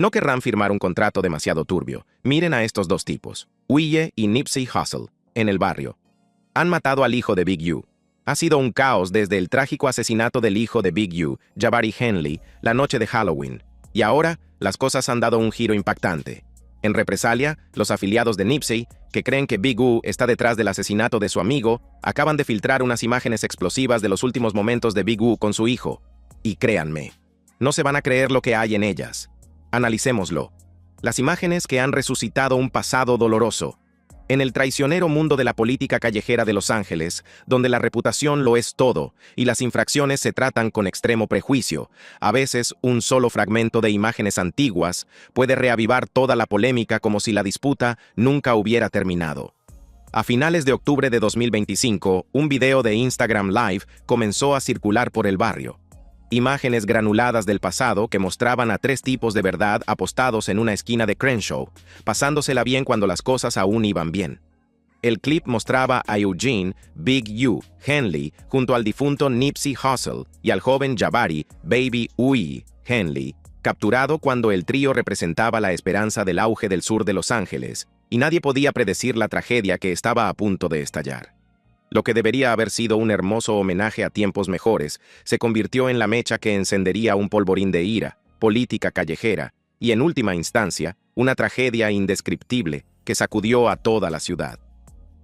No querrán firmar un contrato demasiado turbio. Miren a estos dos tipos, Uye y Nipsey Hussle, en el barrio. Han matado al hijo de Big U. Ha sido un caos desde el trágico asesinato del hijo de Big U, Jabari Henley, la noche de Halloween. Y ahora, las cosas han dado un giro impactante. En represalia, los afiliados de Nipsey, que creen que Big U está detrás del asesinato de su amigo, acaban de filtrar unas imágenes explosivas de los últimos momentos de Big U con su hijo. Y créanme, no se van a creer lo que hay en ellas. Analicémoslo. Las imágenes que han resucitado un pasado doloroso. En el traicionero mundo de la política callejera de Los Ángeles, donde la reputación lo es todo y las infracciones se tratan con extremo prejuicio, a veces un solo fragmento de imágenes antiguas puede reavivar toda la polémica como si la disputa nunca hubiera terminado. A finales de octubre de 2025, un video de Instagram Live comenzó a circular por el barrio. Imágenes granuladas del pasado que mostraban a tres tipos de verdad apostados en una esquina de Crenshaw, pasándosela bien cuando las cosas aún iban bien. El clip mostraba a Eugene Big U Henley junto al difunto Nipsey Hussle y al joven Jabari Baby Uye Henley, capturado cuando el trío representaba la esperanza del auge del sur de Los Ángeles, y nadie podía predecir la tragedia que estaba a punto de estallar. Lo que debería haber sido un hermoso homenaje a tiempos mejores, se convirtió en la mecha que encendería un polvorín de ira, política callejera, y en última instancia, una tragedia indescriptible que sacudió a toda la ciudad.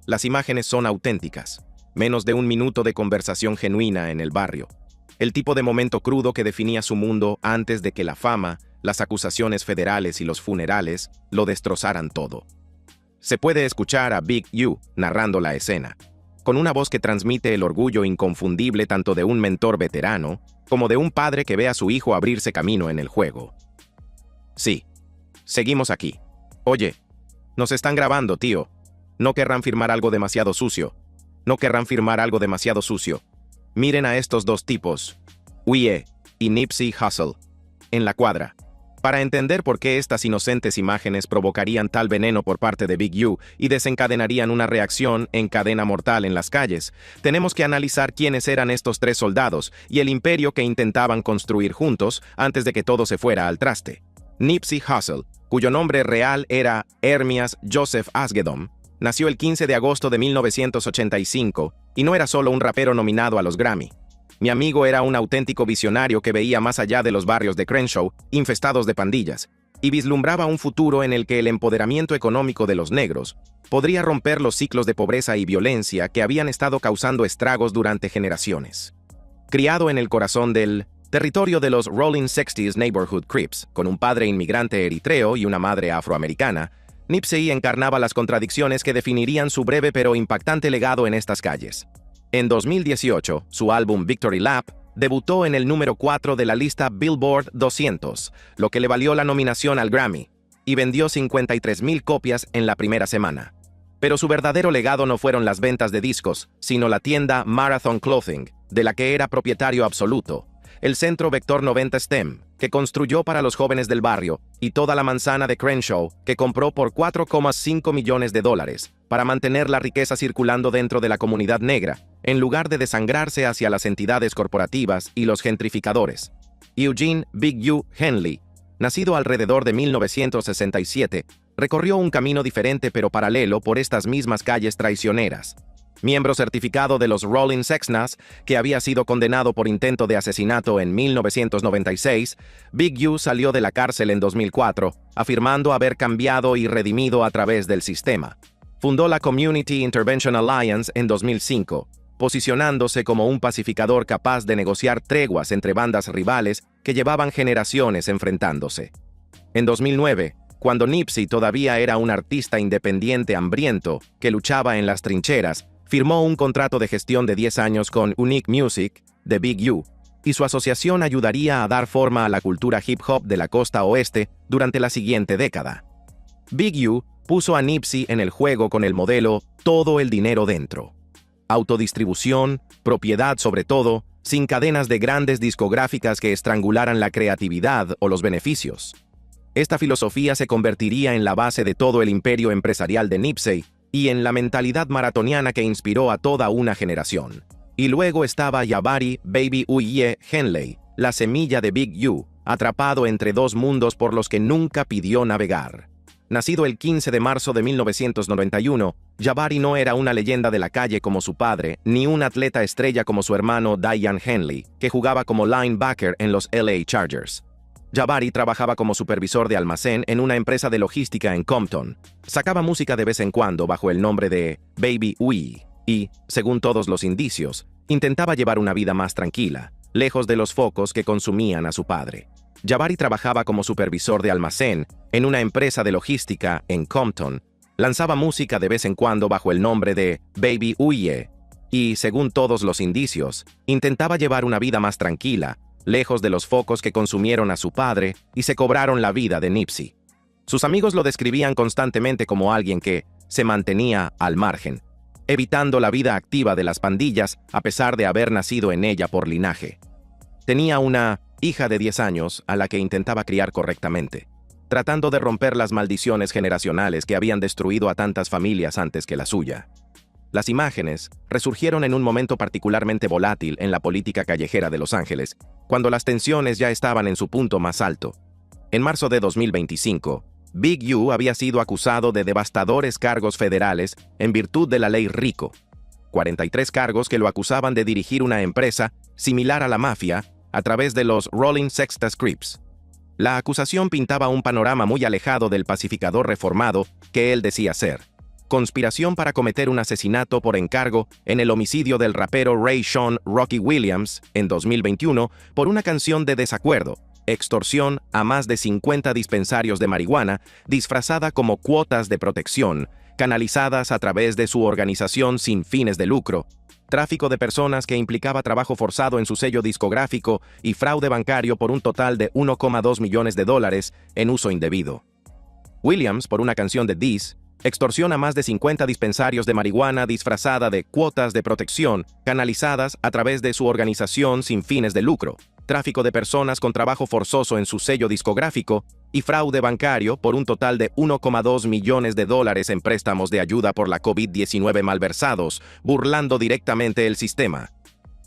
Las imágenes son auténticas, menos de un minuto de conversación genuina en el barrio. El tipo de momento crudo que definía su mundo antes de que la fama, las acusaciones federales y los funerales lo destrozaran todo. Se puede escuchar a Big U narrando la escena, con una voz que transmite el orgullo inconfundible tanto de un mentor veterano como de un padre que ve a su hijo abrirse camino en el juego. Sí, seguimos aquí. Oye, nos están grabando, tío. No querrán firmar algo demasiado sucio. No querrán firmar algo demasiado sucio. Miren a estos dos tipos, Uye y Nipsey Hussle, en la cuadra. Para entender por qué estas inocentes imágenes provocarían tal veneno por parte de Big U y desencadenarían una reacción en cadena mortal en las calles, tenemos que analizar quiénes eran estos tres soldados y el imperio que intentaban construir juntos antes de que todo se fuera al traste. Nipsey Hussle, cuyo nombre real era Ermias Joseph Asghedom, nació el 15 de agosto de 1985 y no era solo un rapero nominado a los Grammy. Mi amigo era un auténtico visionario que veía más allá de los barrios de Crenshaw, infestados de pandillas, y vislumbraba un futuro en el que el empoderamiento económico de los negros podría romper los ciclos de pobreza y violencia que habían estado causando estragos durante generaciones. Criado en el corazón del territorio de los Rolling 60s Neighborhood Crips, con un padre inmigrante eritreo y una madre afroamericana, Nipsey encarnaba las contradicciones que definirían su breve pero impactante legado en estas calles. En 2018, su álbum Victory Lap debutó en el número 4 de la lista Billboard 200, lo que le valió la nominación al Grammy, y vendió 53,000 copias en la primera semana. Pero su verdadero legado no fueron las ventas de discos, sino la tienda Marathon Clothing, de la que era propietario absoluto, el centro Vector 90 STEM, que construyó para los jóvenes del barrio, y toda la manzana de Crenshaw, que compró por $4,5 millones para mantener la riqueza circulando dentro de la comunidad negra, en lugar de desangrarse hacia las entidades corporativas y los gentrificadores. Eugene Big U Henley, nacido alrededor de 1967, recorrió un camino diferente pero paralelo por estas mismas calles traicioneras. Miembro certificado de los Rolling Sexnas, que había sido condenado por intento de asesinato en 1996, Big U salió de la cárcel en 2004, afirmando haber cambiado y redimido a través del sistema. Fundó la Community Intervention Alliance en 2005, posicionándose como un pacificador capaz de negociar treguas entre bandas rivales que llevaban generaciones enfrentándose. En 2009, cuando Nipsey todavía era un artista independiente hambriento que luchaba en las trincheras, firmó un contrato de gestión de 10 años con Unique Music, de Big U, y su asociación ayudaría a dar forma a la cultura hip hop de la costa oeste durante la siguiente década. Big U puso a Nipsey en el juego con el modelo todo el dinero dentro. Autodistribución, propiedad sobre todo, sin cadenas de grandes discográficas que estrangularan la creatividad o los beneficios. Esta filosofía se convertiría en la base de todo el imperio empresarial de Nipsey y en la mentalidad maratoniana que inspiró a toda una generación. Y luego estaba Jabari Baby Uye Henley, la semilla de Big U, atrapado entre dos mundos por los que nunca pidió navegar. Nacido el 15 de marzo de 1991, Jabari no era una leyenda de la calle como su padre, ni un atleta estrella como su hermano Daiyan Henley, que jugaba como linebacker en los LA Chargers. Jabari trabajaba como supervisor de almacén en una empresa de logística en Compton. Sacaba música de vez en cuando bajo el nombre de Baby Uyi y, según todos los indicios, intentaba llevar una vida más tranquila, lejos de los focos que consumían a su padre. Jabari trabajaba como supervisor de almacén en una empresa de logística en Compton. Lanzaba música de vez en cuando bajo el nombre de Baby Uyi y, según todos los indicios, intentaba llevar una vida más tranquila, lejos de los focos que consumieron a su padre y se cobraron la vida de Nipsey. Sus amigos lo describían constantemente como alguien que se mantenía al margen, evitando la vida activa de las pandillas a pesar de haber nacido en ella por linaje. Tenía una hija de 10 años a la que intentaba criar correctamente, tratando de romper las maldiciones generacionales que habían destruido a tantas familias antes que la suya. Las imágenes resurgieron en un momento particularmente volátil en la política callejera de Los Ángeles, cuando las tensiones ya estaban en su punto más alto. En marzo de 2025, Big U había sido acusado de devastadores cargos federales en virtud de la ley RICO, 43 cargos que lo acusaban de dirigir una empresa similar a la mafia a través de los Rolling Sextas Crips. La acusación pintaba un panorama muy alejado del pacificador reformado que él decía ser. Conspiración para cometer un asesinato por encargo en el homicidio del rapero Ray Sean Rocky Williams en 2021 por una canción de desacuerdo, extorsión a más de 50 dispensarios de marihuana disfrazada como cuotas de protección, canalizadas a través de su organización sin fines de lucro, tráfico de personas que implicaba trabajo forzado en su sello discográfico y fraude bancario por un total de $1,2 millones en uso indebido. Williams, por una canción de Diss, extorsión a más de 50 dispensarios de marihuana disfrazada de cuotas de protección, canalizadas a través de su organización sin fines de lucro, tráfico de personas con trabajo forzoso en su sello discográfico y fraude bancario por un total de $1,2 millones en préstamos de ayuda por la COVID-19 malversados, burlando directamente el sistema.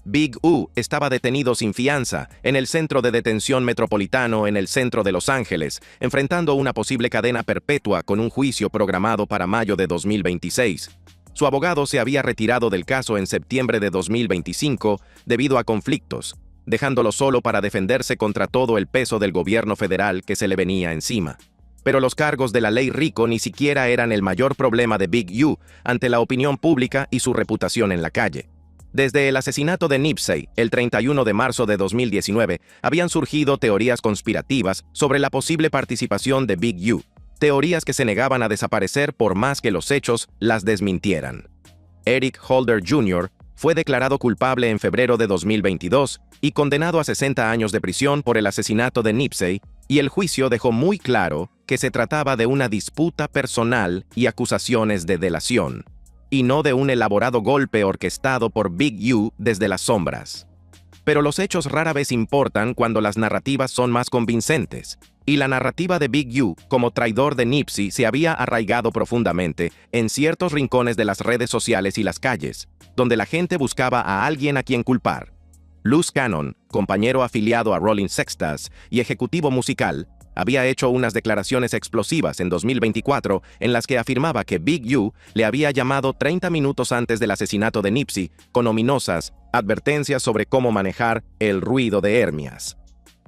Big U estaba detenido sin fianza en el centro de detención metropolitano en el centro de Los Ángeles, enfrentando una posible cadena perpetua con un juicio programado para mayo de 2026. Su abogado se había retirado del caso en septiembre de 2025 debido a conflictos, dejándolo solo para defenderse contra todo el peso del gobierno federal que se le venía encima. Pero los cargos de la ley RICO ni siquiera eran el mayor problema de Big U ante la opinión pública y su reputación en la calle. Desde el asesinato de Nipsey, el 31 de marzo de 2019, habían surgido teorías conspirativas sobre la posible participación de Big U, teorías que se negaban a desaparecer por más que los hechos las desmintieran. Eric Holder Jr. fue declarado culpable en febrero de 2022 y condenado a 60 años de prisión por el asesinato de Nipsey, y el juicio dejó muy claro que se trataba de una disputa personal y acusaciones de delación, y no de un elaborado golpe orquestado por Big U desde las sombras. Pero los hechos rara vez importan cuando las narrativas son más convincentes, y la narrativa de Big U como traidor de Nipsey se había arraigado profundamente en ciertos rincones de las redes sociales y las calles, donde la gente buscaba a alguien a quien culpar. Luz Cannon, compañero afiliado a Rolling Sextas y ejecutivo musical, había hecho unas declaraciones explosivas en 2024 en las que afirmaba que Big U le había llamado 30 minutos antes del asesinato de Nipsey con ominosas advertencias sobre cómo manejar el ruido de hernias.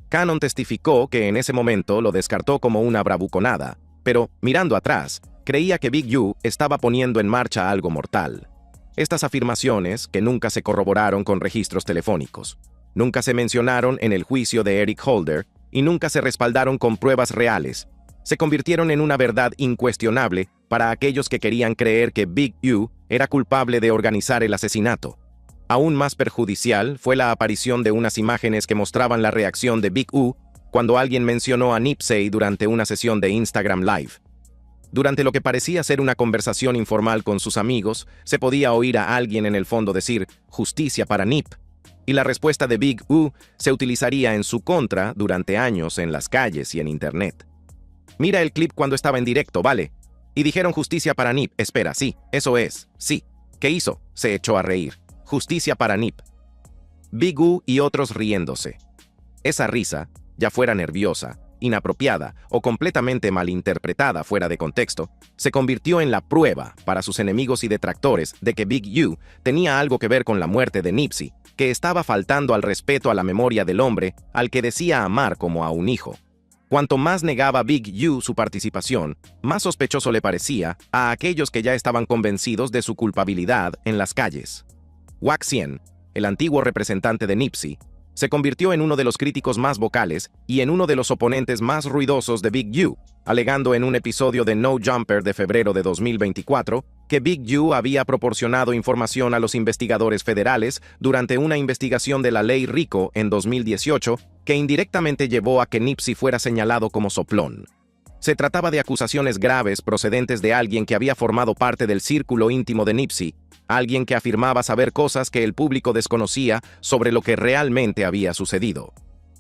Cannon testificó que en ese momento lo descartó como una bravuconada, pero, mirando atrás, creía que Big U estaba poniendo en marcha algo mortal. Estas afirmaciones, que nunca se corroboraron con registros telefónicos, nunca se mencionaron en el juicio de Eric Holder y nunca se respaldaron con pruebas reales, se convirtieron en una verdad incuestionable para aquellos que querían creer que Big U era culpable de organizar el asesinato. Aún más perjudicial fue la aparición de unas imágenes que mostraban la reacción de Big U cuando alguien mencionó a Nipsey durante una sesión de Instagram Live. Durante lo que parecía ser una conversación informal con sus amigos, se podía oír a alguien en el fondo decir «justicia para Nip», y la respuesta de Big U se utilizaría en su contra durante años en las calles y en internet. «Mira el clip cuando estaba en directo, ¿vale? Y dijeron justicia para Nip, espera, sí, eso es, sí. ¿Qué hizo?», se echó a reír. «Justicia para Nip». Big U y otros riéndose. Esa risa ya fuera nerviosa, inapropiada o completamente malinterpretada fuera de contexto, se convirtió en la prueba para sus enemigos y detractores de que Big U tenía algo que ver con la muerte de Nipsey, que estaba faltando al respeto a la memoria del hombre al que decía amar como a un hijo. Cuanto más negaba Big U su participación, más sospechoso le parecía a aquellos que ya estaban convencidos de su culpabilidad en las calles. Wack 100, el antiguo representante de Nipsey, se convirtió en uno de los críticos más vocales y en uno de los oponentes más ruidosos de Big U, alegando en un episodio de No Jumper de febrero de 2024 que Big U había proporcionado información a los investigadores federales durante una investigación de la ley RICO en 2018 que indirectamente llevó a que Nipsey fuera señalado como soplón. Se trataba de acusaciones graves procedentes de alguien que había formado parte del círculo íntimo de Nipsey, alguien que afirmaba saber cosas que el público desconocía sobre lo que realmente había sucedido.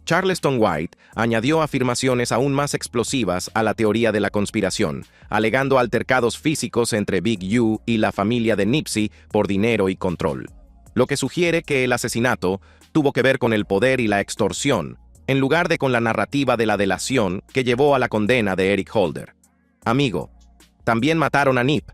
Charleston White añadió afirmaciones aún más explosivas a la teoría de la conspiración, alegando altercados físicos entre Big U y la familia de Nipsey por dinero y control, lo que sugiere que el asesinato tuvo que ver con el poder y la extorsión, en lugar de con la narrativa de la delación que llevó a la condena de Eric Holder. Amigo, también mataron a Nip.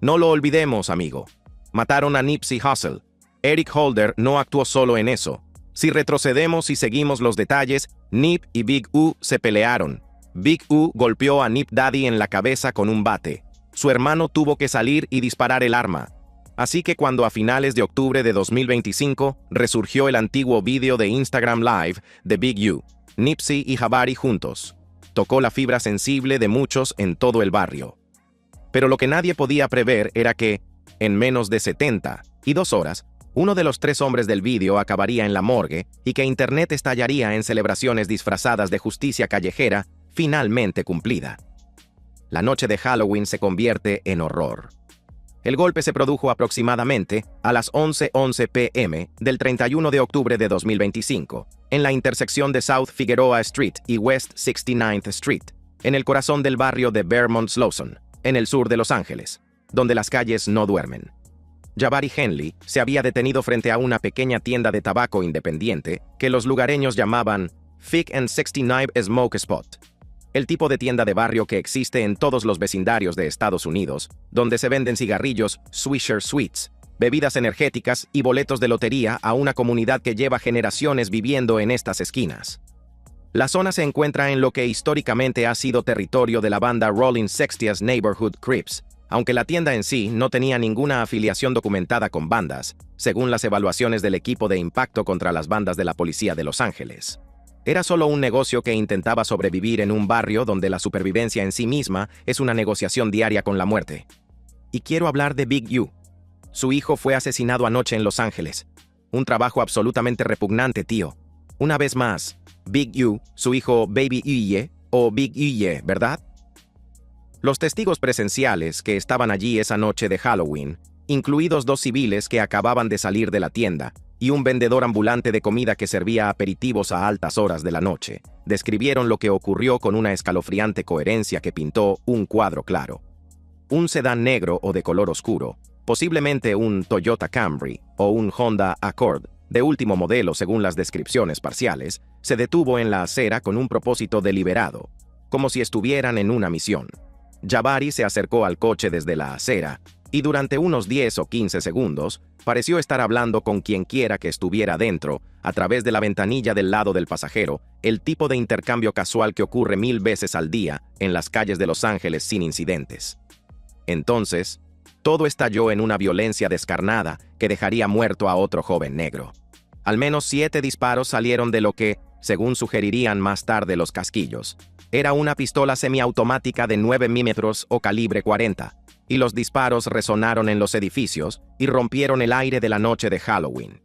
No lo olvidemos, amigo. Mataron a Nipsey Hussle. Eric Holder no actuó solo en eso. Si retrocedemos y seguimos los detalles, Nip y Big U se pelearon. Big U golpeó a Nip Daddy en la cabeza con un bate. Su hermano tuvo que salir y disparar el arma. Así que cuando a finales de octubre de 2025 resurgió el antiguo vídeo de Instagram Live de Big U, Nipsey y Jabari juntos, tocó la fibra sensible de muchos en todo el barrio. Pero lo que nadie podía prever era que, en menos de 72 horas, uno de los 3 hombres del vídeo acabaría en la morgue y que Internet estallaría en celebraciones disfrazadas de justicia callejera finalmente cumplida. La noche de Halloween se convierte en horror. El golpe se produjo aproximadamente a las 11:11 p.m. del 31 de octubre de 2025, en la intersección de South Figueroa Street y West 69th Street, en el corazón del barrio de Vermont Slauson, en el sur de Los Ángeles, donde las calles no duermen. Jabari Henley se había detenido frente a una pequeña tienda de tabaco independiente que los lugareños llamaban Fig and 69 Smoke Spot, el tipo de tienda de barrio que existe en todos los vecindarios de Estados Unidos, donde se venden cigarrillos, Swisher Sweets, bebidas energéticas y boletos de lotería a una comunidad que lleva generaciones viviendo en estas esquinas. La zona se encuentra en lo que históricamente ha sido territorio de la banda Rolling 60s Neighborhood Crips, aunque la tienda en sí no tenía ninguna afiliación documentada con bandas, según las evaluaciones del equipo de impacto contra las bandas de la policía de Los Ángeles. Era solo un negocio que intentaba sobrevivir en un barrio donde la supervivencia en sí misma es una negociación diaria con la muerte. Y quiero hablar de Big U. Su hijo fue asesinado anoche en Los Ángeles. Un trabajo absolutamente repugnante, tío. Una vez más, Big U, su hijo Baby Uye, o Big Uye, ¿verdad? Los testigos presenciales que estaban allí esa noche de Halloween, incluidos 2 civiles que acababan de salir de la tienda, y un vendedor ambulante de comida que servía aperitivos a altas horas de la noche, describieron lo que ocurrió con una escalofriante coherencia que pintó un cuadro claro. Un sedán negro o de color oscuro, posiblemente un Toyota Camry o un Honda Accord, de último modelo según las descripciones parciales, se detuvo en la acera con un propósito deliberado, como si estuvieran en una misión. Jabari se acercó al coche desde la acera, y durante unos 10 o 15 segundos, pareció estar hablando con quienquiera que estuviera dentro, a través de la ventanilla del lado del pasajero, el tipo de intercambio casual que ocurre 1000 veces al día en las calles de Los Ángeles sin incidentes. Entonces, todo estalló en una violencia descarnada que dejaría muerto a otro joven negro. Al menos 7 disparos salieron de lo que, según sugerirían más tarde los casquillos, era una pistola semiautomática de 9 milímetros o calibre 40, y los disparos resonaron en los edificios y rompieron el aire de la noche de Halloween.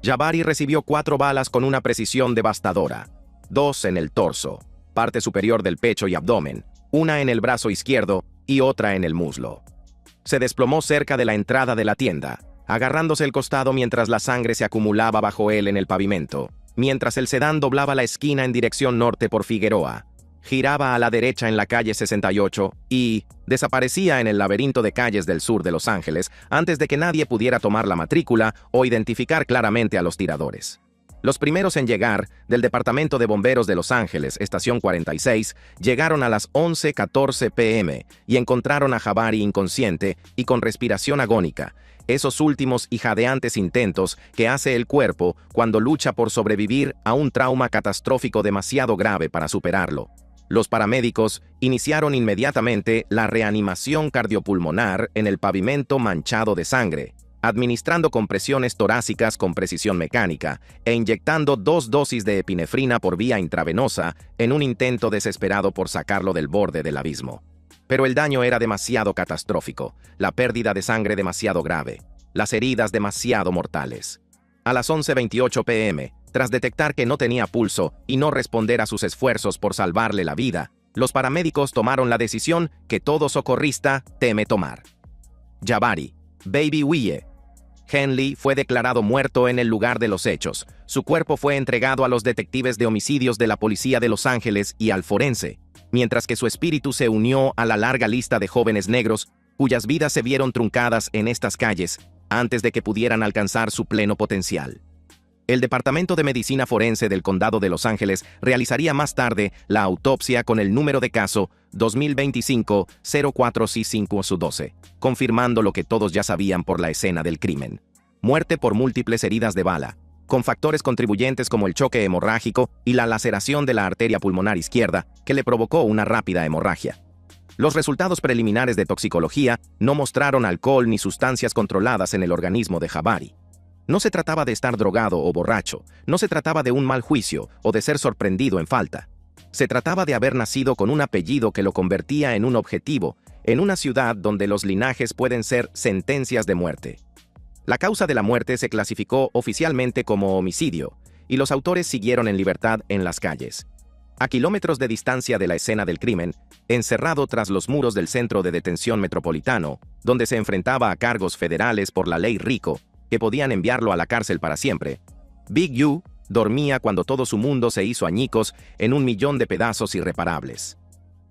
Jabari recibió 4 balas con una precisión devastadora, 2 en el torso, parte superior del pecho y abdomen, una en el brazo izquierdo y otra en el muslo. Se desplomó cerca de la entrada de la tienda, agarrándose el costado mientras la sangre se acumulaba bajo él en el pavimento, mientras el sedán doblaba la esquina en dirección norte por Figueroa, giraba a la derecha en la calle 68 y desaparecía en el laberinto de calles del sur de Los Ángeles antes de que nadie pudiera tomar la matrícula o identificar claramente a los tiradores. Los primeros en llegar, del Departamento de Bomberos de Los Ángeles, Estación 46, llegaron a las 11:14 p.m. y encontraron a Jabari inconsciente y con respiración agónica, esos últimos y jadeantes intentos que hace el cuerpo cuando lucha por sobrevivir a un trauma catastrófico demasiado grave para superarlo. Los paramédicos iniciaron inmediatamente la reanimación cardiopulmonar en el pavimento manchado de sangre, administrando compresiones torácicas con precisión mecánica e inyectando 2 dosis de epinefrina por vía intravenosa en un intento desesperado por sacarlo del borde del abismo. Pero el daño era demasiado catastrófico, la pérdida de sangre demasiado grave, las heridas demasiado mortales. A las 11:28 p.m., tras detectar que no tenía pulso y no responder a sus esfuerzos por salvarle la vida, los paramédicos tomaron la decisión que todo socorrista teme tomar. Jabari, Baby Wiyeh. Henley fue declarado muerto en el lugar de los hechos. Su cuerpo fue entregado a los detectives de homicidios de la policía de Los Ángeles y al forense, mientras que su espíritu se unió a la larga lista de jóvenes negros cuyas vidas se vieron truncadas en estas calles antes de que pudieran alcanzar su pleno potencial. El Departamento de Medicina Forense del Condado de Los Ángeles realizaría más tarde la autopsia con el número de caso 2025-0465-12, confirmando lo que todos ya sabían por la escena del crimen. Muerte por múltiples heridas de bala, con factores contribuyentes como el choque hemorrágico y la laceración de la arteria pulmonar izquierda, que le provocó una rápida hemorragia. Los resultados preliminares de toxicología no mostraron alcohol ni sustancias controladas en el organismo de Jabari. No se trataba de estar drogado o borracho, no se trataba de un mal juicio o de ser sorprendido en falta. Se trataba de haber nacido con un apellido que lo convertía en un objetivo, en una ciudad donde los linajes pueden ser sentencias de muerte. La causa de la muerte se clasificó oficialmente como homicidio, y los autores siguieron en libertad en las calles. A kilómetros de distancia de la escena del crimen, encerrado tras los muros del centro de detención metropolitano, donde se enfrentaba a cargos federales por la ley RICO, que podían enviarlo a la cárcel para siempre, Big U dormía cuando todo su mundo se hizo añicos en 1.000.000 de pedazos irreparables.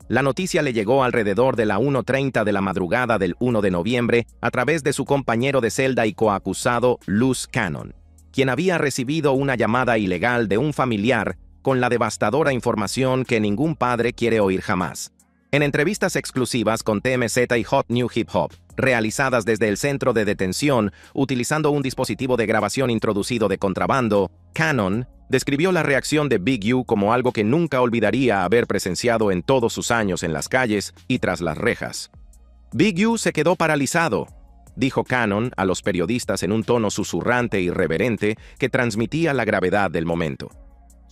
La noticia le llegó alrededor de la 1:30 de la madrugada del 1 de noviembre a través de su compañero de celda y coacusado Luz Cannon, quien había recibido una llamada ilegal de un familiar con la devastadora información que ningún padre quiere oír jamás. En entrevistas exclusivas con TMZ y Hot New Hip Hop, realizadas desde el centro de detención utilizando un dispositivo de grabación introducido de contrabando, Cannon describió la reacción de Big U como algo que nunca olvidaría haber presenciado en todos sus años en las calles y tras las rejas. Big U se quedó paralizado, dijo Cannon a los periodistas en un tono susurrante y reverente que transmitía la gravedad del momento.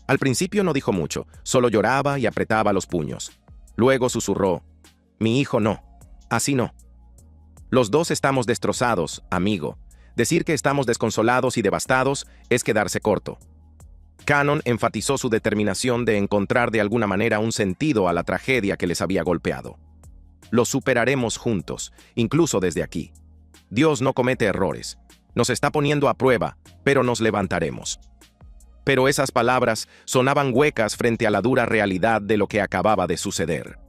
Al principio no dijo mucho, solo lloraba y apretaba los puños. Luego susurró: «Mi hijo no, así no. Los dos estamos destrozados, amigo. Decir que estamos desconsolados y devastados es quedarse corto». Cannon enfatizó su determinación de encontrar de alguna manera un sentido a la tragedia que les había golpeado. «Lo superaremos juntos, incluso desde aquí. Dios no comete errores. Nos está poniendo a prueba, pero nos levantaremos». Pero esas palabras sonaban huecas frente a la dura realidad de lo que acababa de suceder.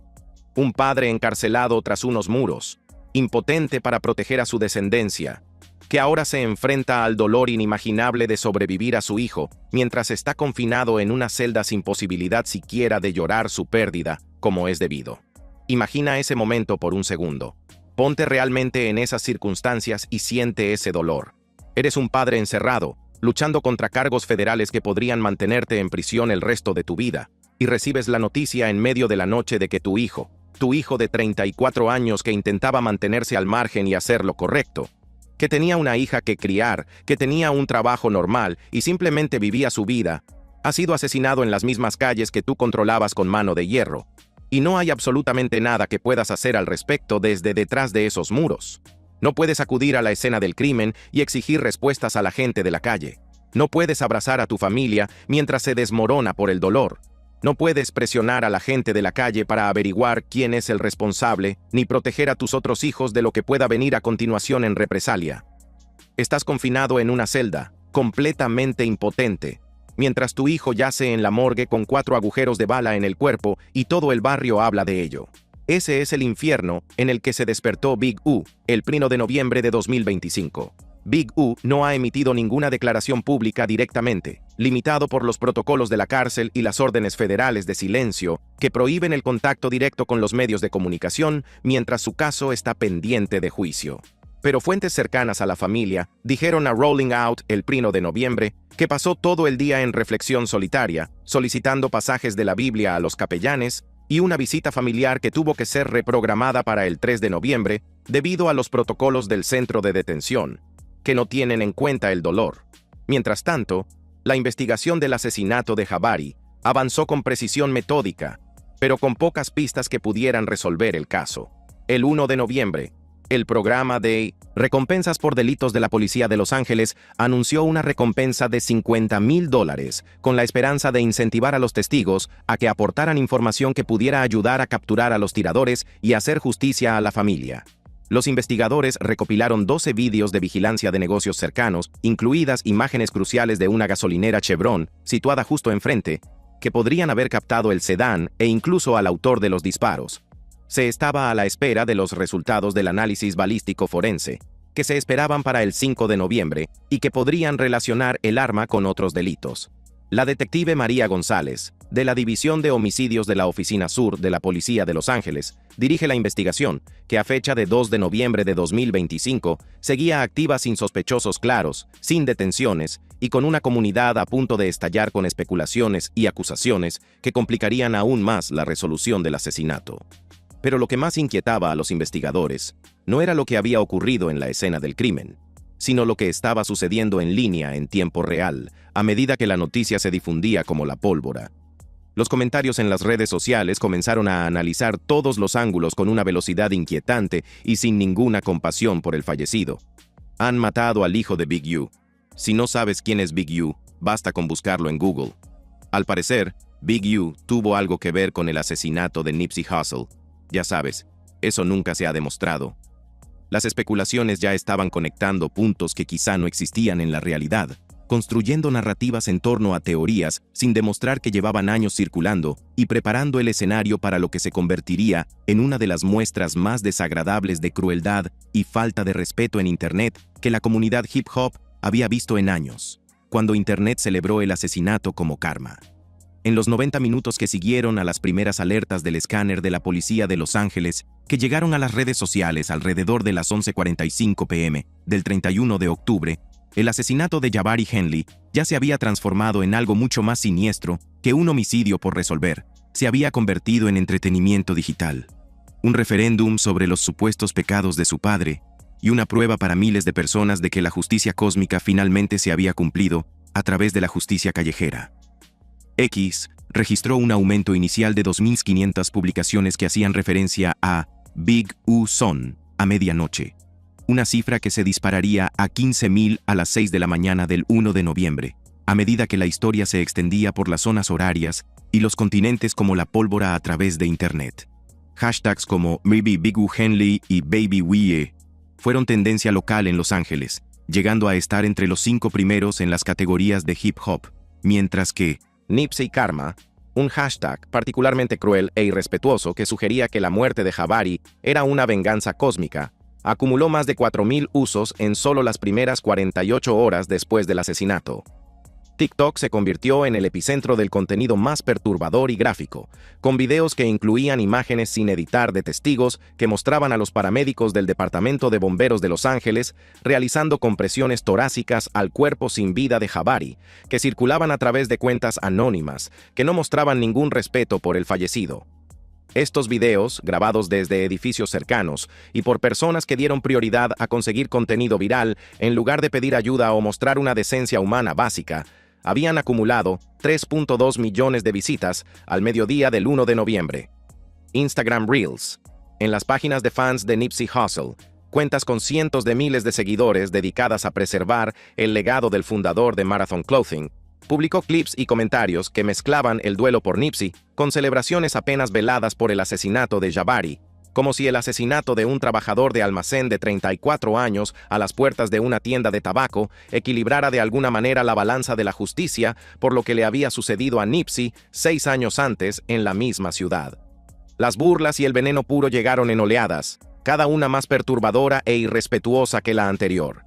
Un padre encarcelado tras unos muros, impotente para proteger a su descendencia, que ahora se enfrenta al dolor inimaginable de sobrevivir a su hijo, mientras está confinado en una celda sin posibilidad siquiera de llorar su pérdida, como es debido. Imagina ese momento por un segundo. Ponte realmente en esas circunstancias y siente ese dolor. Eres un padre encerrado, luchando contra cargos federales que podrían mantenerte en prisión el resto de tu vida, y recibes la noticia en medio de la noche de que tu hijo de 34 años que intentaba mantenerse al margen y hacer lo correcto, que tenía una hija que criar, que tenía un trabajo normal y simplemente vivía su vida, ha sido asesinado en las mismas calles que tú controlabas con mano de hierro, y no hay absolutamente nada que puedas hacer al respecto desde detrás de esos muros. No puedes acudir a la escena del crimen y exigir respuestas a la gente de la calle. No puedes abrazar a tu familia mientras se desmorona por el dolor. No puedes presionar a la gente de la calle para averiguar quién es el responsable, ni proteger a tus otros hijos de lo que pueda venir a continuación en represalia. Estás confinado en una celda, completamente impotente, mientras tu hijo yace en la morgue con 4 agujeros de bala en el cuerpo y todo el barrio habla de ello. Ese es el infierno en el que se despertó Big U, el 1 de noviembre de 2025. Big U no ha emitido ninguna declaración pública directamente, limitado por los protocolos de la cárcel y las órdenes federales de silencio que prohíben el contacto directo con los medios de comunicación mientras su caso está pendiente de juicio. Pero fuentes cercanas a la familia dijeron a Rolling Out el 1 de noviembre que pasó todo el día en reflexión solitaria, solicitando pasajes de la Biblia a los capellanes y una visita familiar que tuvo que ser reprogramada para el 3 de noviembre debido a los protocolos del centro de detención, que no tienen en cuenta el dolor. Mientras tanto, la investigación del asesinato de Jabari avanzó con precisión metódica, pero con pocas pistas que pudieran resolver el caso. El 1 de noviembre, el programa de recompensas por delitos de la Policía de Los Ángeles anunció una recompensa de $50,000 con la esperanza de incentivar a los testigos a que aportaran información que pudiera ayudar a capturar a los tiradores y hacer justicia a la familia. Los investigadores recopilaron 12 vídeos de vigilancia de negocios cercanos, incluidas imágenes cruciales de una gasolinera Chevron, situada justo enfrente, que podrían haber captado el sedán e incluso al autor de los disparos. Se estaba a la espera de los resultados del análisis balístico forense, que se esperaban para el 5 de noviembre y que podrían relacionar el arma con otros delitos. La detective María González, de la División de Homicidios de la Oficina Sur de la Policía de Los Ángeles, dirige la investigación, que a fecha de 2 de noviembre de 2025 seguía activa sin sospechosos claros, sin detenciones y con una comunidad a punto de estallar con especulaciones y acusaciones que complicarían aún más la resolución del asesinato. Pero lo que más inquietaba a los investigadores no era lo que había ocurrido en la escena del crimen, sino lo que estaba sucediendo en línea en tiempo real, a medida que la noticia se difundía como la pólvora. Los comentarios en las redes sociales comenzaron a analizar todos los ángulos con una velocidad inquietante y sin ninguna compasión por el fallecido. Han matado al hijo de Big U. Si no sabes quién es Big U, basta con buscarlo en Google. Al parecer, Big U tuvo algo que ver con el asesinato de Nipsey Hussle. Ya sabes, eso nunca se ha demostrado. Las especulaciones ya estaban conectando puntos que quizá no existían en la realidad, construyendo narrativas en torno a teorías sin demostrar que llevaban años circulando y preparando el escenario para lo que se convertiría en una de las muestras más desagradables de crueldad y falta de respeto en Internet que la comunidad hip hop había visto en años, cuando Internet celebró el asesinato como karma. En los 90 minutos que siguieron a las primeras alertas del escáner de la Policía de Los Ángeles, que llegaron a las redes sociales alrededor de las 11:45 p.m. del 31 de octubre, el asesinato de Jabari Henley ya se había transformado en algo mucho más siniestro que un homicidio por resolver. Se había convertido en entretenimiento digital, un referéndum sobre los supuestos pecados de su padre y una prueba para miles de personas de que la justicia cósmica finalmente se había cumplido a través de la justicia callejera. X registró un aumento inicial de 2.500 publicaciones que hacían referencia a Big U Son a medianoche, una cifra que se dispararía a 15.000 a las 6 de la mañana del 1 de noviembre, a medida que la historia se extendía por las zonas horarias y los continentes como la pólvora a través de Internet. Hashtags como Maybe Big U Henley y Baby Wie fueron tendencia local en Los Ángeles, llegando a estar entre los 5 primeros en las categorías de hip hop, mientras que Nipsey Karma, un hashtag particularmente cruel e irrespetuoso que sugería que la muerte de Jabari era una venganza cósmica, acumuló más de 4.000 usos en solo las primeras 48 horas después del asesinato. TikTok se convirtió en el epicentro del contenido más perturbador y gráfico, con videos que incluían imágenes sin editar de testigos que mostraban a los paramédicos del Departamento de Bomberos de Los Ángeles realizando compresiones torácicas al cuerpo sin vida de Jabari, que circulaban a través de cuentas anónimas que no mostraban ningún respeto por el fallecido. Estos videos, grabados desde edificios cercanos y por personas que dieron prioridad a conseguir contenido viral en lugar de pedir ayuda o mostrar una decencia humana básica, habían acumulado 3.2 millones de visitas al mediodía del 1 de noviembre. Instagram Reels. En las páginas de fans de Nipsey Hussle, cuentas con cientos de miles de seguidores dedicadas a preservar el legado del fundador de Marathon Clothing, publicó clips y comentarios que mezclaban el duelo por Nipsey con celebraciones apenas veladas por el asesinato de Jabari, como si el asesinato de un trabajador de almacén de 34 años a las puertas de una tienda de tabaco equilibrara de alguna manera la balanza de la justicia por lo que le había sucedido a Nipsey 6 años antes en la misma ciudad. Las burlas y el veneno puro llegaron en oleadas, cada una más perturbadora e irrespetuosa que la anterior.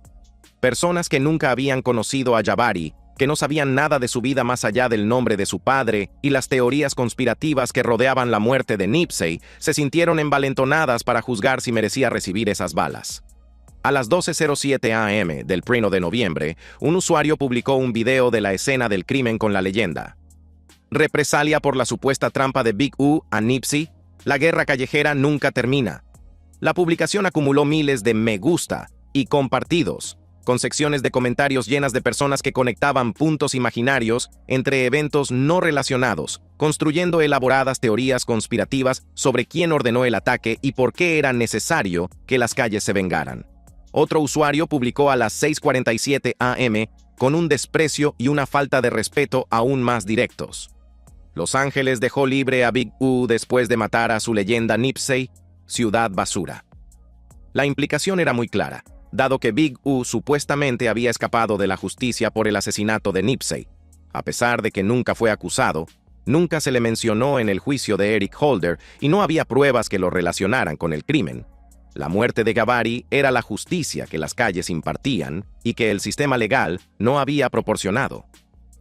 Personas que nunca habían conocido a Jabari, que no sabían nada de su vida más allá del nombre de su padre y las teorías conspirativas que rodeaban la muerte de Nipsey, se sintieron envalentonadas para juzgar si merecía recibir esas balas. A las 12:07 am del 1 de noviembre, un usuario publicó un video de la escena del crimen con la leyenda: represalia por la supuesta trampa de Big U a Nipsey, la guerra callejera nunca termina. La publicación acumuló miles de me gusta y compartidos, con secciones de comentarios llenas de personas que conectaban puntos imaginarios entre eventos no relacionados, construyendo elaboradas teorías conspirativas sobre quién ordenó el ataque y por qué era necesario que las calles se vengaran. Otro usuario publicó a las 6:47 am con un desprecio y una falta de respeto aún más directos: Los Ángeles dejó libre a Big U después de matar a su leyenda Nipsey, ciudad basura. La implicación era muy clara, dado que Big U supuestamente había escapado de la justicia por el asesinato de Nipsey. A pesar de que nunca fue acusado, nunca se le mencionó en el juicio de Eric Holder y no había pruebas que lo relacionaran con el crimen. La muerte de Jabari era la justicia que las calles impartían y que el sistema legal no había proporcionado.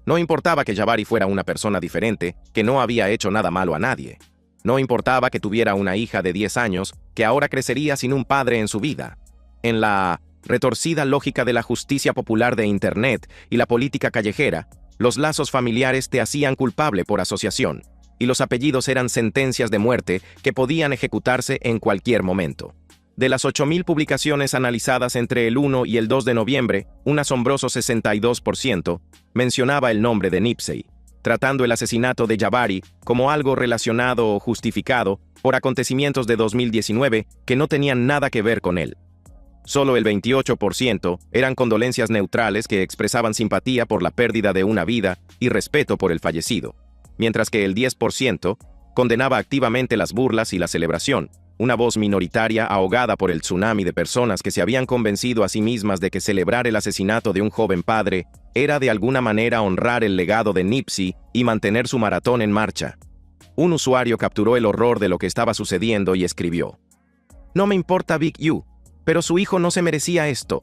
No importaba que Jabari fuera una persona diferente, que no había hecho nada malo a nadie. No importaba que tuviera una hija de 10 años, que ahora crecería sin un padre en su vida. En la retorcida lógica de la justicia popular de Internet y la política callejera, los lazos familiares te hacían culpable por asociación, y los apellidos eran sentencias de muerte que podían ejecutarse en cualquier momento. De las 8.000 publicaciones analizadas entre el 1 y el 2 de noviembre, un asombroso 62% mencionaba el nombre de Nipsey, tratando el asesinato de Jabari como algo relacionado o justificado por acontecimientos de 2019 que no tenían nada que ver con él. Solo el 28% eran condolencias neutrales que expresaban simpatía por la pérdida de una vida y respeto por el fallecido, mientras que el 10% condenaba activamente las burlas y la celebración, una voz minoritaria ahogada por el tsunami de personas que se habían convencido a sí mismas de que celebrar el asesinato de un joven padre era de alguna manera honrar el legado de Nipsey y mantener su maratón en marcha. Un usuario capturó el horror de lo que estaba sucediendo y escribió: "No me importa Big U, pero su hijo no se merecía esto".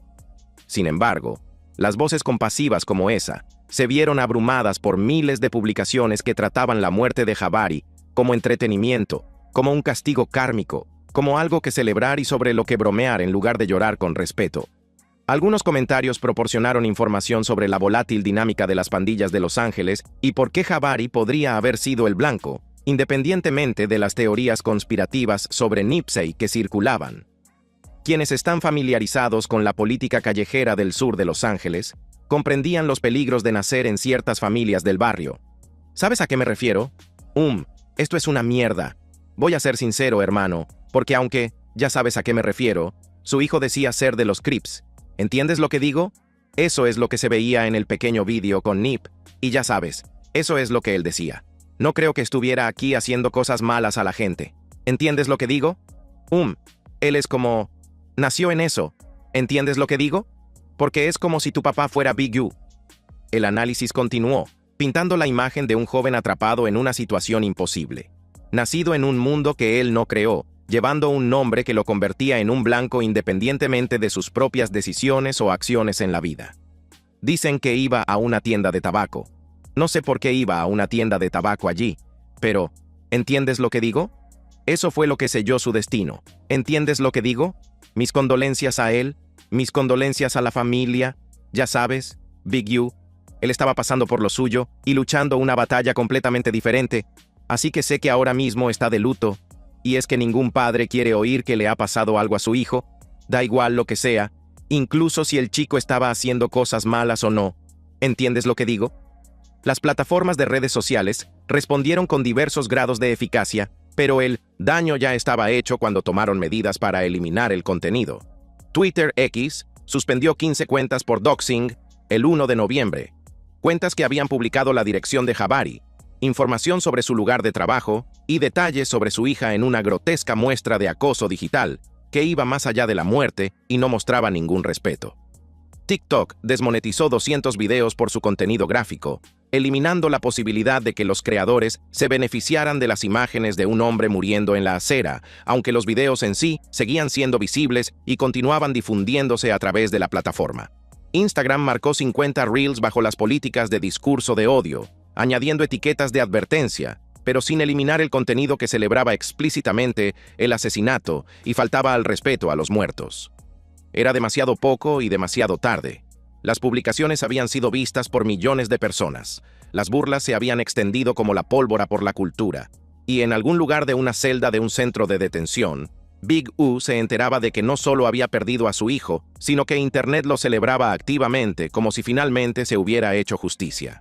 Sin embargo, las voces compasivas como esa se vieron abrumadas por miles de publicaciones que trataban la muerte de Jabari como entretenimiento, como un castigo kármico, como algo que celebrar y sobre lo que bromear en lugar de llorar con respeto. Algunos comentarios proporcionaron información sobre la volátil dinámica de las pandillas de Los Ángeles y por qué Jabari podría haber sido el blanco, independientemente de las teorías conspirativas sobre Nipsey que circulaban. Quienes están familiarizados con la política callejera del sur de Los Ángeles comprendían los peligros de nacer en ciertas familias del barrio. ¿Sabes a qué me refiero? Esto es una mierda. Voy a ser sincero, hermano, porque aunque ya sabes a qué me refiero, su hijo decía ser de los Crips. ¿Entiendes lo que digo? Eso es lo que se veía en el pequeño vídeo con Nip, y ya sabes, eso es lo que él decía. No creo que estuviera aquí haciendo cosas malas a la gente. ¿Entiendes lo que digo? Él es como... nació en eso. ¿Entiendes lo que digo? Porque es como si tu papá fuera Big U. El análisis continuó, pintando la imagen de un joven atrapado en una situación imposible. Nacido en un mundo que él no creó, llevando un nombre que lo convertía en un blanco independientemente de sus propias decisiones o acciones en la vida. Dicen que iba a una tienda de tabaco. No sé por qué iba a una tienda de tabaco allí, pero ¿entiendes lo que digo? Eso fue lo que selló su destino. ¿Entiendes lo que digo? Mis condolencias a él, mis condolencias a la familia. Ya sabes, Big U, él estaba pasando por lo suyo y luchando una batalla completamente diferente, así que sé que ahora mismo está de luto, y es que ningún padre quiere oír que le ha pasado algo a su hijo, da igual lo que sea, incluso si el chico estaba haciendo cosas malas o no. ¿Entiendes lo que digo? Las plataformas de redes sociales respondieron con diversos grados de eficacia, pero el daño ya estaba hecho cuando tomaron medidas para eliminar el contenido. Twitter X suspendió 15 cuentas por doxing el 1 de noviembre, cuentas que habían publicado la dirección de Jabari, información sobre su lugar de trabajo y detalles sobre su hija en una grotesca muestra de acoso digital que iba más allá de la muerte y no mostraba ningún respeto. TikTok desmonetizó 200 videos por su contenido gráfico, eliminando la posibilidad de que los creadores se beneficiaran de las imágenes de un hombre muriendo en la acera, aunque los videos en sí seguían siendo visibles y continuaban difundiéndose a través de la plataforma. Instagram marcó 50 Reels bajo las políticas de discurso de odio, añadiendo etiquetas de advertencia, pero sin eliminar el contenido que celebraba explícitamente el asesinato y faltaba al respeto a los muertos. Era demasiado poco y demasiado tarde. Las publicaciones habían sido vistas por millones de personas. Las burlas se habían extendido como la pólvora por la cultura. Y en algún lugar de una celda de un centro de detención, Big U se enteraba de que no solo había perdido a su hijo, sino que Internet lo celebraba activamente como si finalmente se hubiera hecho justicia.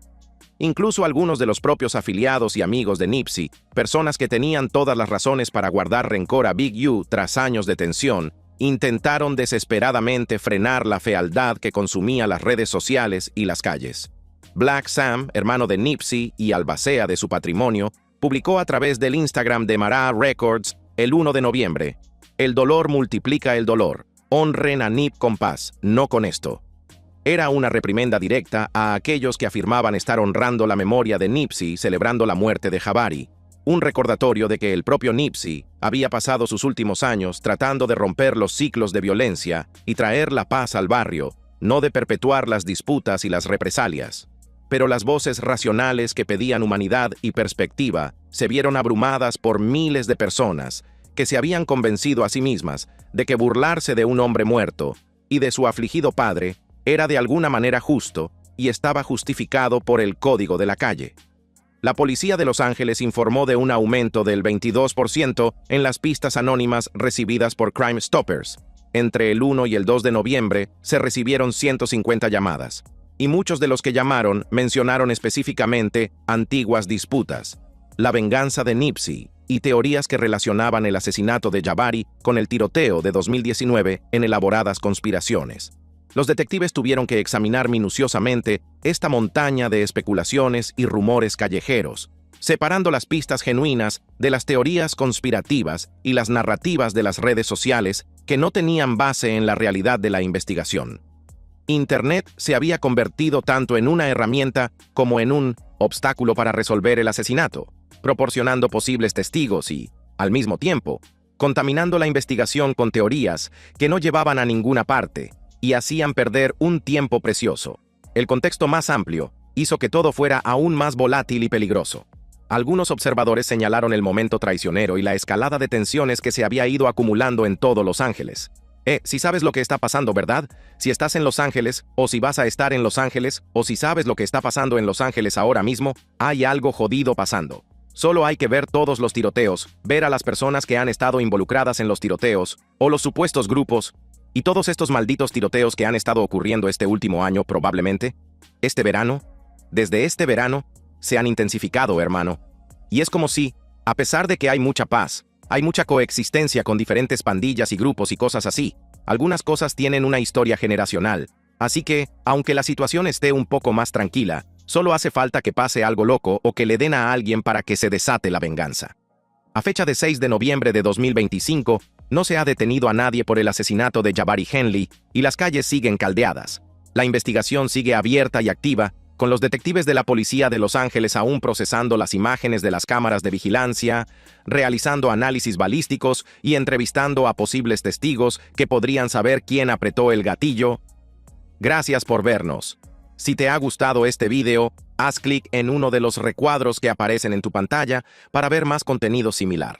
Incluso algunos de los propios afiliados y amigos de Nipsey, personas que tenían todas las razones para guardar rencor a Big U tras años de tensión, intentaron desesperadamente frenar la fealdad que consumía las redes sociales y las calles. Black Sam, hermano de Nipsey y albacea de su patrimonio, publicó a través del Instagram de Mara Records el 1 de noviembre: "El dolor multiplica el dolor. Honren a Nip con paz, no con esto". Era una reprimenda directa a aquellos que afirmaban estar honrando la memoria de Nipsey celebrando la muerte de Jabari, un recordatorio de que el propio Nipsey había pasado sus últimos años tratando de romper los ciclos de violencia y traer la paz al barrio, no de perpetuar las disputas y las represalias. Pero las voces racionales que pedían humanidad y perspectiva se vieron abrumadas por miles de personas que se habían convencido a sí mismas de que burlarse de un hombre muerto y de su afligido padre era de alguna manera justo y estaba justificado por el código de la calle. La policía de Los Ángeles informó de un aumento del 22% en las pistas anónimas recibidas por Crime Stoppers. Entre el 1 y el 2 de noviembre se recibieron 150 llamadas, y muchos de los que llamaron mencionaron específicamente antiguas disputas, la venganza de Nipsey y teorías que relacionaban el asesinato de Jabari con el tiroteo de 2019 en elaboradas conspiraciones. Los detectives tuvieron que examinar minuciosamente esta montaña de especulaciones y rumores callejeros, separando las pistas genuinas de las teorías conspirativas y las narrativas de las redes sociales que no tenían base en la realidad de la investigación. Internet se había convertido tanto en una herramienta como en un obstáculo para resolver el asesinato, proporcionando posibles testigos y, al mismo tiempo, contaminando la investigación con teorías que no llevaban a ninguna parte y hacían perder un tiempo precioso. El contexto más amplio hizo que todo fuera aún más volátil y peligroso. Algunos observadores señalaron el momento traicionero y la escalada de tensiones que se había ido acumulando en todo Los Ángeles. Si sabes lo que está pasando, ¿verdad? Si estás en Los Ángeles, o si vas a estar en Los Ángeles, o si sabes lo que está pasando en Los Ángeles ahora mismo, hay algo jodido pasando. Solo hay que ver todos los tiroteos, ver a las personas que han estado involucradas en los tiroteos, o los supuestos grupos, y todos estos malditos tiroteos que han estado ocurriendo este último año probablemente, desde este verano, se han intensificado, hermano. Y es como si, a pesar de que hay mucha paz, hay mucha coexistencia con diferentes pandillas y grupos y cosas así, algunas cosas tienen una historia generacional. Así que, aunque la situación esté un poco más tranquila, solo hace falta que pase algo loco o que le den a alguien para que se desate la venganza. A fecha de 6 de noviembre de 2025, no se ha detenido a nadie por el asesinato de Jabari Henley y las calles siguen caldeadas. La investigación sigue abierta y activa, con los detectives de la policía de Los Ángeles aún procesando las imágenes de las cámaras de vigilancia, realizando análisis balísticos y entrevistando a posibles testigos que podrían saber quién apretó el gatillo. Gracias por vernos. Si te ha gustado este video, haz clic en uno de los recuadros que aparecen en tu pantalla para ver más contenido similar.